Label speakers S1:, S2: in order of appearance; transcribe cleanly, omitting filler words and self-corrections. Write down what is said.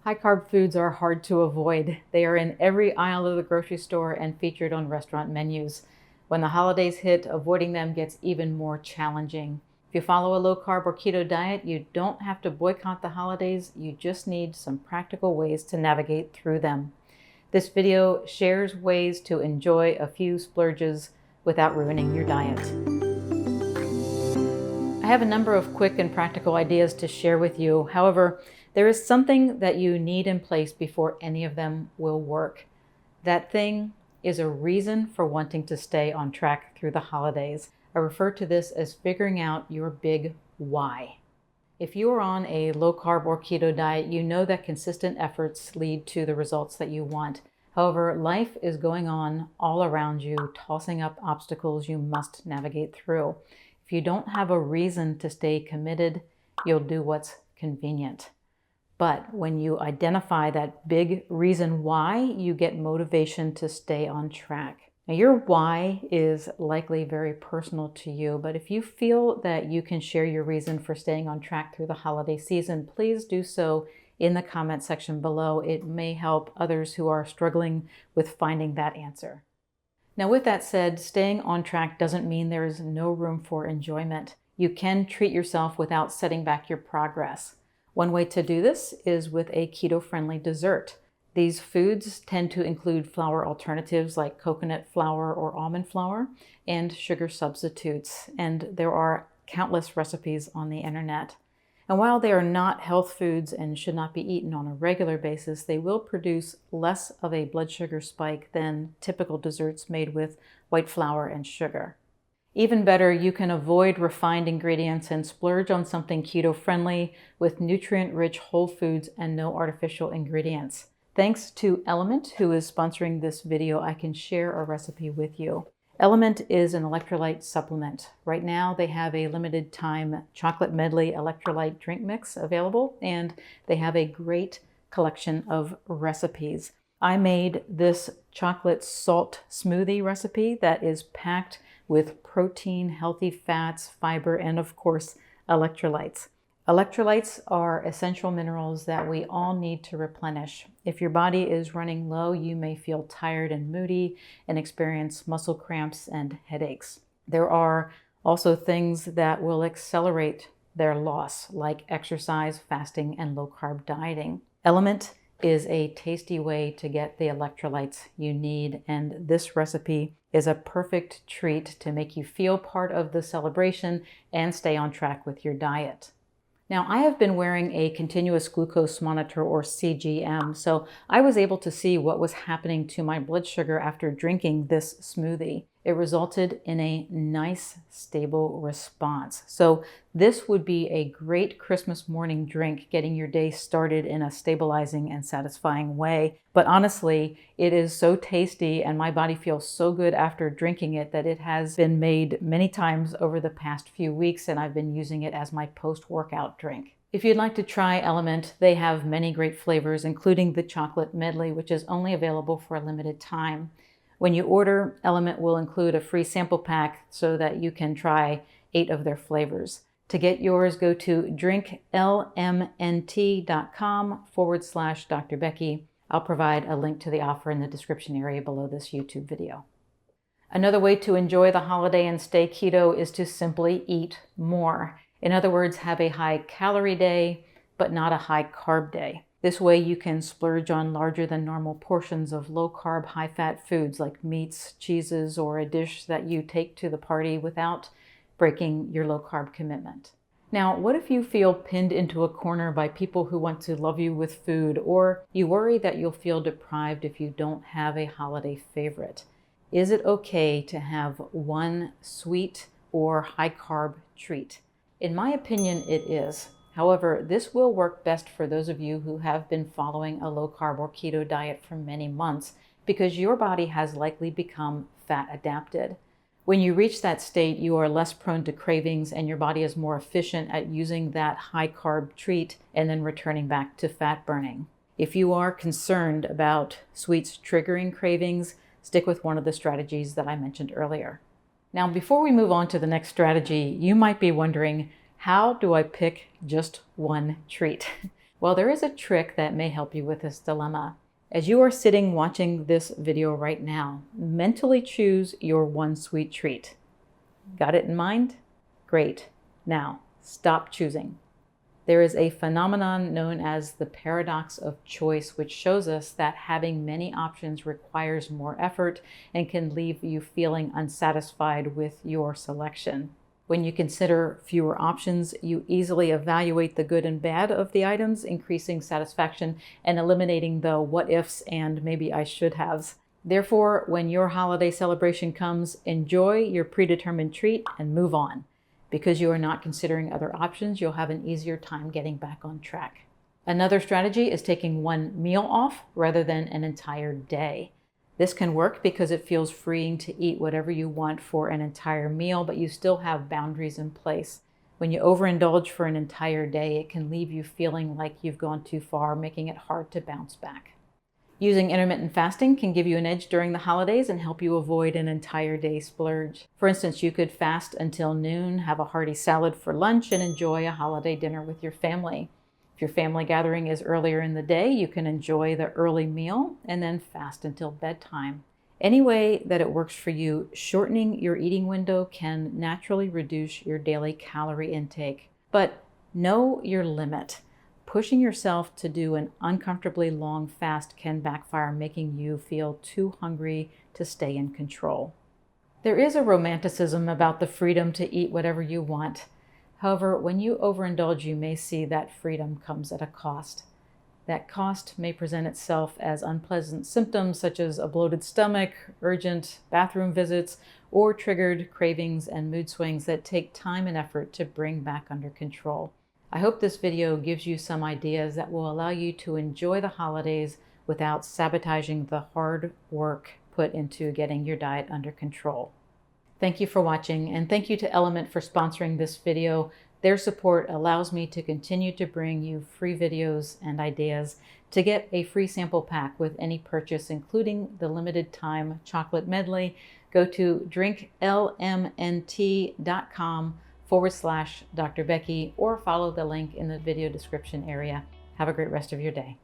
S1: High-carb foods are hard to avoid. They are in every aisle of the grocery store and featured on restaurant menus. When the holidays hit, avoiding them gets even more challenging. If you follow a low-carb or keto diet, you don't have to boycott the holidays. You just need some practical ways to navigate through them. This video shares ways to enjoy a few splurges without ruining your diet. I have a number of quick and practical ideas to share with you. However, there is something that you need in place before any of them will work. That thing is a reason for wanting to stay on track through the holidays. I refer to this as figuring out your big why. If you are on a low-carb or keto diet, you know that consistent efforts lead to the results that you want. However, life is going on all around you, tossing up obstacles you must navigate through. If you don't have a reason to stay committed, you'll do what's convenient. But when you identify that big reason why, you get motivation to stay on track. Now, your why is likely very personal to you, but if you feel that you can share your reason for staying on track through the holiday season, please do so in the comment section below. It may help others who are struggling with finding that answer. Now, with that said, staying on track doesn't mean there is no room for enjoyment. You can treat yourself without setting back your progress. One way to do this is with a keto-friendly dessert. These foods tend to include flour alternatives like coconut flour or almond flour and sugar substitutes, and there are countless recipes on the internet. And while they are not health foods and should not be eaten on a regular basis, they will produce less of a blood sugar spike than typical desserts made with white flour and sugar. Even better, you can avoid refined ingredients and splurge on something keto-friendly with nutrient-rich whole foods and no artificial ingredients. Thanks to LMNT, who is sponsoring this video, I can share a recipe with you. LMNT is an electrolyte supplement. Right now, they have a limited time chocolate medley electrolyte drink mix available, and they have a great collection of recipes. I made this chocolate salt smoothie recipe that is packed with protein, healthy fats, fiber, and of course, electrolytes. Electrolytes are essential minerals that we all need to replenish. If your body is running low, you may feel tired and moody and experience muscle cramps and headaches. There are also things that will accelerate their loss, like exercise, fasting, and low-carb dieting. LMNT is a tasty way to get the electrolytes you need, and this recipe is a perfect treat to make you feel part of the celebration and stay on track with your diet. Now, I have been wearing a continuous glucose monitor, or CGM, so I was able to see what was happening to my blood sugar after drinking this smoothie. It resulted in a nice, stable response. So this would be a great Christmas morning drink, getting your day started in a stabilizing and satisfying way. But honestly, it is so tasty and my body feels so good after drinking it that it has been made many times over the past few weeks, and I've been using it as my post-workout drink. If you'd like to try LMNT, they have many great flavors, including the chocolate medley, which is only available for a limited time. When you order, LMNT will include a free sample pack so that you can try 8 of their flavors. To get yours, go to drinklmnt.com/Dr. Becky. I'll provide a link to the offer in the description area below this YouTube video. Another way to enjoy the holiday and stay keto is to simply eat more. In other words, have a high-calorie day, but not a high-carb day. This way you can splurge on larger than normal portions of low-carb, high-fat foods like meats, cheeses, or a dish that you take to the party without breaking your low-carb commitment. Now, what if you feel pinned into a corner by people who want to love you with food, or you worry that you'll feel deprived if you don't have a holiday favorite? Is it okay to have one sweet or high-carb treat? In my opinion, it is. However, this will work best for those of you who have been following a low-carb or keto diet for many months, because your body has likely become fat adapted. When you reach that state, you are less prone to cravings and your body is more efficient at using that high-carb treat and then returning back to fat burning. If you are concerned about sweets triggering cravings, stick with one of the strategies that I mentioned earlier. Now, before we move on to the next strategy, you might be wondering, how do I pick just one treat? Well, there is a trick that may help you with this dilemma. As you are sitting watching this video right now, mentally choose your one sweet treat. Got it in mind? Great. Now, stop choosing. There is a phenomenon known as the paradox of choice, which shows us that having many options requires more effort and can leave you feeling unsatisfied with your selection. When you consider fewer options, you easily evaluate the good and bad of the items, increasing satisfaction and eliminating the what ifs and maybe I should haves. Therefore, when your holiday celebration comes, enjoy your predetermined treat and move on. Because you are not considering other options, you'll have an easier time getting back on track. Another strategy is taking one meal off rather than an entire day. This can work because it feels freeing to eat whatever you want for an entire meal, but you still have boundaries in place. When you overindulge for an entire day, it can leave you feeling like you've gone too far, making it hard to bounce back. Using intermittent fasting can give you an edge during the holidays and help you avoid an entire day splurge. For instance, you could fast until noon, have a hearty salad for lunch, and enjoy a holiday dinner with your family. If your family gathering is earlier in the day, you can enjoy the early meal and then fast until bedtime. Any way that it works for you, shortening your eating window can naturally reduce your daily calorie intake. But know your limit. Pushing yourself to do an uncomfortably long fast can backfire, making you feel too hungry to stay in control. There is a romanticism about the freedom to eat whatever you want. However, when you overindulge, you may see that freedom comes at a cost. That cost may present itself as unpleasant symptoms such as a bloated stomach, urgent bathroom visits, or triggered cravings and mood swings that take time and effort to bring back under control. I hope this video gives you some ideas that will allow you to enjoy the holidays without sabotaging the hard work put into getting your diet under control. Thank you for watching, and thank you to LMNT for sponsoring this video. Their support allows me to continue to bring you free videos and ideas. To get a free sample pack with any purchase, including the limited time chocolate medley, go to drinklmnt.com/Dr. Becky or follow the link in the video description area. Have a great rest of your day.